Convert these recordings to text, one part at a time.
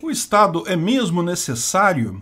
O Estado é mesmo necessário?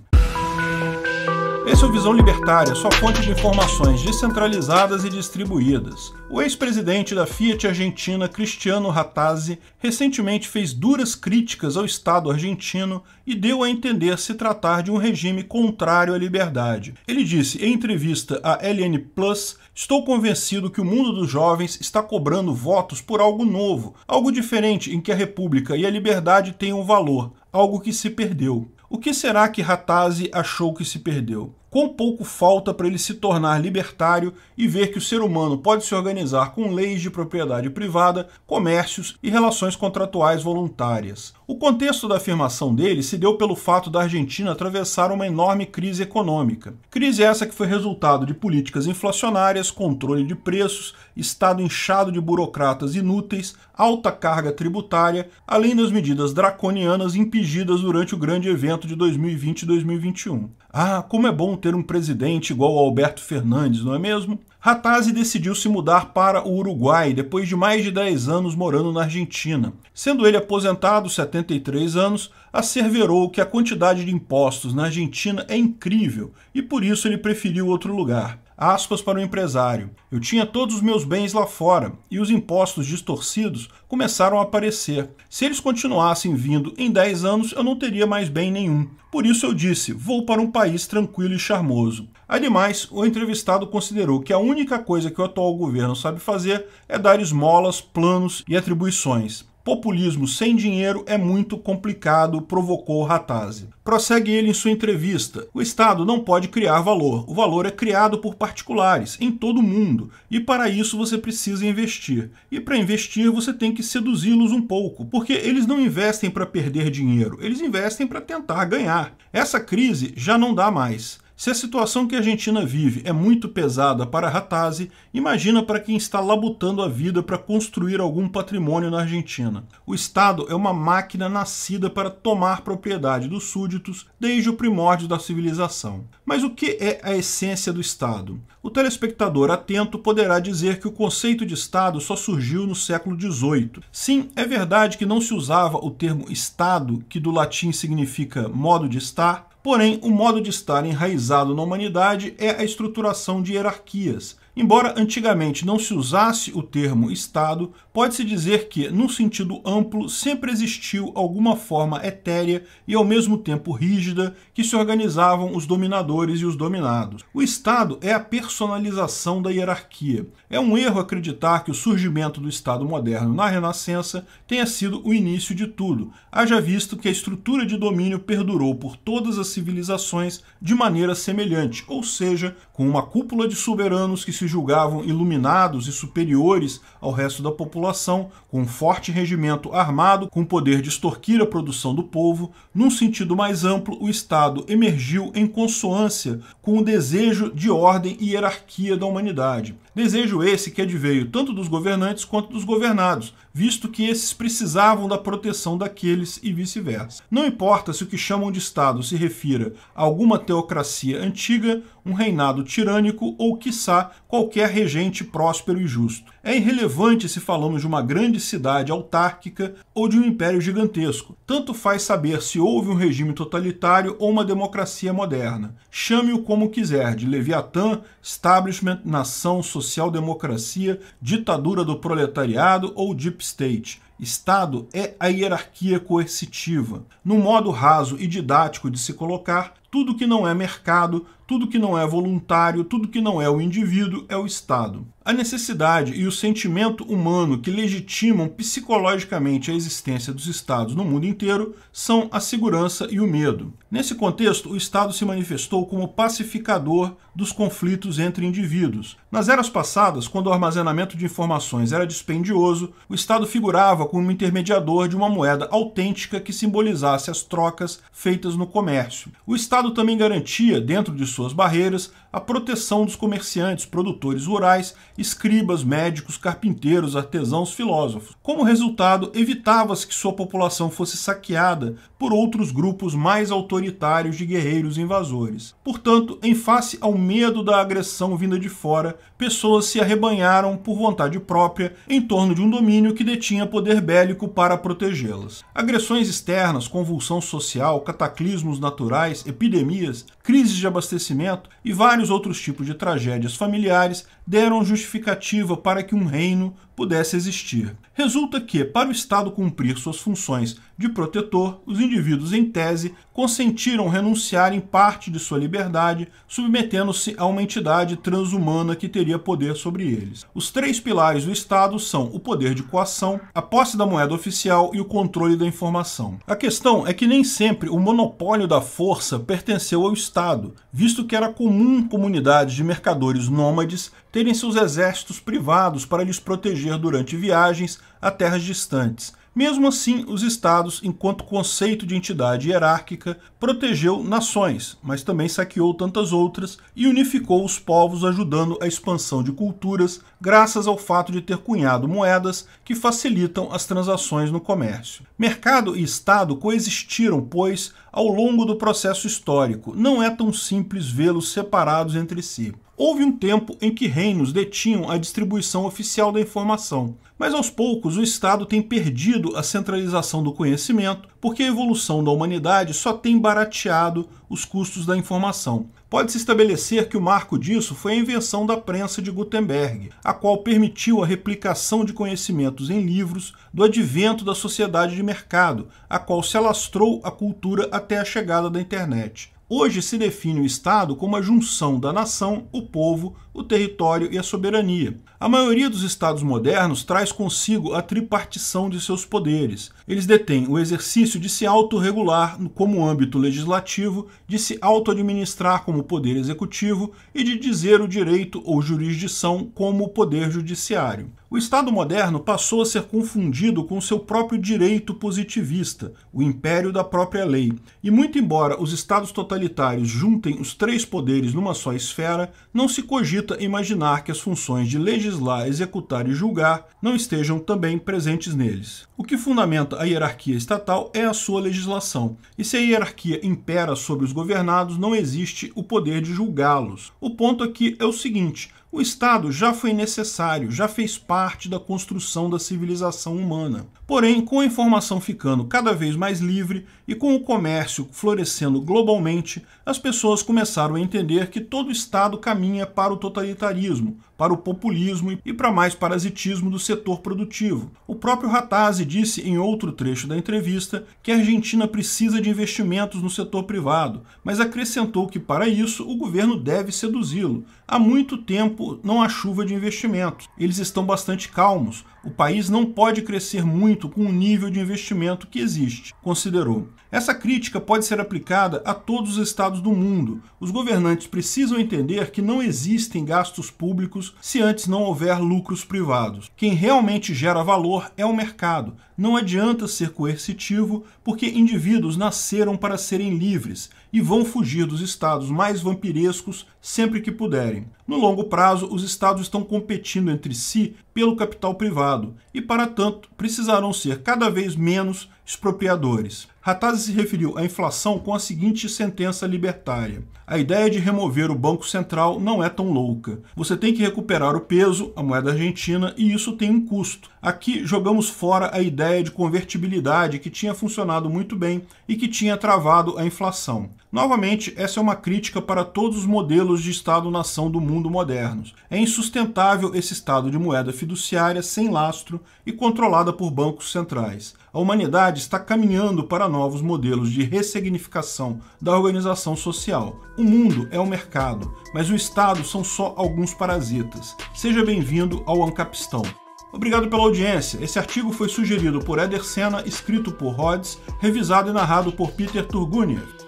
Esse é o Visão Libertária, sua fonte de informações descentralizadas e distribuídas. O ex-presidente da Fiat Argentina, Cristiano Rattazzi, recentemente fez duras críticas ao Estado argentino e deu a entender se tratar de um regime contrário à liberdade. Ele disse em entrevista à LN Plus: "Estou convencido que o mundo dos jovens está cobrando votos por algo novo, algo diferente em que a república e a liberdade tenham valor, algo que se perdeu." O que será que Rattazzi achou que se perdeu? Quão pouco falta para ele se tornar libertário e ver que o ser humano pode se organizar com leis de propriedade privada, comércios e relações contratuais voluntárias? O contexto da afirmação dele se deu pelo fato da Argentina atravessar uma enorme crise econômica. Crise essa que foi resultado de políticas inflacionárias, controle de preços, Estado inchado de burocratas inúteis, alta carga tributária, além das medidas draconianas impedidas durante o grande evento de 2020 e 2021. Ah, como é bom ter um presidente igual ao Alberto Fernandes, não é mesmo? Rattazzi decidiu se mudar para o Uruguai depois de mais de 10 anos morando na Argentina. Sendo ele aposentado, 73 anos, asseverou que a quantidade de impostos na Argentina é incrível e por isso ele preferiu outro lugar. Aspas para o empresário: "Eu tinha todos os meus bens lá fora e os impostos distorcidos começaram a aparecer. Se eles continuassem vindo em 10 anos, eu não teria mais bem nenhum. Por isso eu disse, vou para um país tranquilo e charmoso." Ademais, o entrevistado considerou que a única coisa que o atual governo sabe fazer é dar esmolas, planos e atribuições. Populismo sem dinheiro é muito complicado, provocou Rattazzi. Prossegue ele em sua entrevista: "O Estado não pode criar valor. O valor é criado por particulares, em todo o mundo, e para isso você precisa investir. E para investir você tem que seduzi-los um pouco, porque eles não investem para perder dinheiro, eles investem para tentar ganhar. Essa crise já não dá mais." Se a situação que a Argentina vive é muito pesada para Rattazzi, imagina para quem está labutando a vida para construir algum patrimônio na Argentina. O Estado é uma máquina nascida para tomar propriedade dos súditos desde o primórdio da civilização. Mas o que é a essência do Estado? O telespectador atento poderá dizer que o conceito de Estado só surgiu no século XVIII. Sim, é verdade que não se usava o termo Estado, que do latim significa modo de estar. Porém, o modo de estar enraizado na humanidade é a estruturação de hierarquias. Embora antigamente não se usasse o termo Estado, pode-se dizer que, num sentido amplo, sempre existiu alguma forma etérea e ao mesmo tempo rígida que se organizavam os dominadores e os dominados. O Estado é a personalização da hierarquia. É um erro acreditar que o surgimento do Estado moderno na Renascença tenha sido o início de tudo, haja visto que a estrutura de domínio perdurou por todas as civilizações de maneira semelhante, ou seja, com uma cúpula de soberanos que se julgavam iluminados e superiores ao resto da população, com um forte regimento armado com o poder de extorquir a produção do povo. Num sentido mais amplo, o Estado emergiu em consonância com o desejo de ordem e hierarquia da humanidade. Desejo esse que adveio tanto dos governantes quanto dos governados, visto que esses precisavam da proteção daqueles e vice-versa. Não importa se o que chamam de Estado se refira a alguma teocracia antiga, um reinado tirânico ou, quiçá, qualquer regente próspero e justo. É irrelevante se falamos de uma grande cidade autárquica ou de um império gigantesco. Tanto faz saber se houve um regime totalitário ou uma democracia moderna. Chame-o como quiser, de Leviatã, establishment, nação, social-democracia, ditadura do proletariado ou deep state. Estado é a hierarquia coercitiva. No modo raso e didático de se colocar, tudo que não é mercado, tudo que não é voluntário, tudo que não é o indivíduo é o Estado. A necessidade e o sentimento humano que legitimam psicologicamente a existência dos Estados no mundo inteiro são a segurança e o medo. Nesse contexto, o Estado se manifestou como pacificador dos conflitos entre indivíduos. Nas eras passadas, quando o armazenamento de informações era dispendioso, o Estado figurava como intermediador de uma moeda autêntica que simbolizasse as trocas feitas no comércio. O Estado também garantia, dentro de suas barreiras, a proteção dos comerciantes, produtores rurais, escribas, médicos, carpinteiros, artesãos, filósofos. Como resultado, evitava-se que sua população fosse saqueada por outros grupos mais autoritários de guerreiros invasores. Portanto, em face ao medo da agressão vinda de fora, pessoas se arrebanharam por vontade própria em torno de um domínio que detinha poder bélico para protegê-las. Agressões externas, convulsão social, cataclismos naturais, epidemias, crises de abastecimento e vários outros tipos de tragédias familiares deram justificativa para que um reino pudesse existir. Resulta que, para o Estado cumprir suas funções de protetor, os indivíduos, em tese, consentiram renunciar em parte de sua liberdade, submetendo-se a uma entidade transhumana que teria poder sobre eles. Os três pilares do Estado são o poder de coação, a posse da moeda oficial e o controle da informação. A questão é que nem sempre o monopólio da força pertenceu ao Estado, visto que era comum comunidades de mercadores nômades terem seus exércitos privados para lhes proteger durante viagens a terras distantes. Mesmo assim, os estados, enquanto conceito de entidade hierárquica, protegeu nações, mas também saqueou tantas outras e unificou os povos, ajudando a expansão de culturas, graças ao fato de ter cunhado moedas que facilitam as transações no comércio. Mercado e Estado coexistiram, pois, ao longo do processo histórico. Não é tão simples vê-los separados entre si. Houve um tempo em que reinos detinham a distribuição oficial da informação, mas aos poucos o Estado tem perdido a centralização do conhecimento, porque a evolução da humanidade só tem barateado os custos da informação. Pode-se estabelecer que o marco disso foi a invenção da prensa de Gutenberg, a qual permitiu a replicação de conhecimentos em livros do advento da sociedade de mercado, a qual se alastrou a cultura até a chegada da internet. Hoje se define o Estado como a junção da nação, o povo, o território e a soberania. A maioria dos Estados modernos traz consigo a tripartição de seus poderes. Eles detêm o exercício de se autorregular como âmbito legislativo, de se auto-administrar como poder executivo e de dizer o direito ou jurisdição como o poder judiciário. O Estado moderno passou a ser confundido com seu próprio direito positivista, o império da própria lei. E muito embora os Estados totalitários juntem os três poderes numa só esfera, não se cogita imaginar que as funções de legislar, executar e julgar não estejam também presentes neles. O que fundamenta a hierarquia estatal é a sua legislação, e se a hierarquia impera sobre os governados, não existe o poder de julgá-los. O ponto aqui é o seguinte: o Estado já foi necessário, já fez parte da construção da civilização humana. Porém, com a informação ficando cada vez mais livre e com o comércio florescendo globalmente, as pessoas começaram a entender que todo Estado caminha para o totalitarismo, para o populismo e para mais parasitismo do setor produtivo. O próprio Ratazzi disse em outro trecho da entrevista que a Argentina precisa de investimentos no setor privado, mas acrescentou que para isso o governo deve seduzi-lo. Há muito tempo não há chuva de investimentos. Eles estão bastante calmos. O país não pode crescer muito com o nível de investimento que existe, considerou. Essa crítica pode ser aplicada a todos os estados do mundo. Os governantes precisam entender que não existem gastos públicos se antes não houver lucros privados. Quem realmente gera valor é o mercado. Não adianta ser coercitivo, porque indivíduos nasceram para serem livres e vão fugir dos estados mais vampirescos sempre que puderem. No longo prazo, os estados estão competindo entre si pelo capital privado e, para tanto, precisarão ser cada vez menos expropriadores. Ratazzi se referiu à inflação com a seguinte sentença libertária: a ideia de remover o Banco Central não é tão louca. Você tem que recuperar o peso, a moeda argentina, e isso tem um custo. Aqui jogamos fora a ideia de convertibilidade que tinha funcionado muito bem e que tinha travado a inflação. Novamente, essa é uma crítica para todos os modelos de Estado-nação do mundo modernos. É insustentável esse estado de moeda fiduciária sem lastro e controlada por bancos centrais. A humanidade está caminhando para novos modelos de ressignificação da organização social. O mundo é o mercado, mas o Estado são só alguns parasitas. Seja bem-vindo ao Ancapistão. Obrigado pela audiência. Esse artigo foi sugerido por Éder Sena, escrito por Rhodes, revisado e narrado por Peter Turguniev.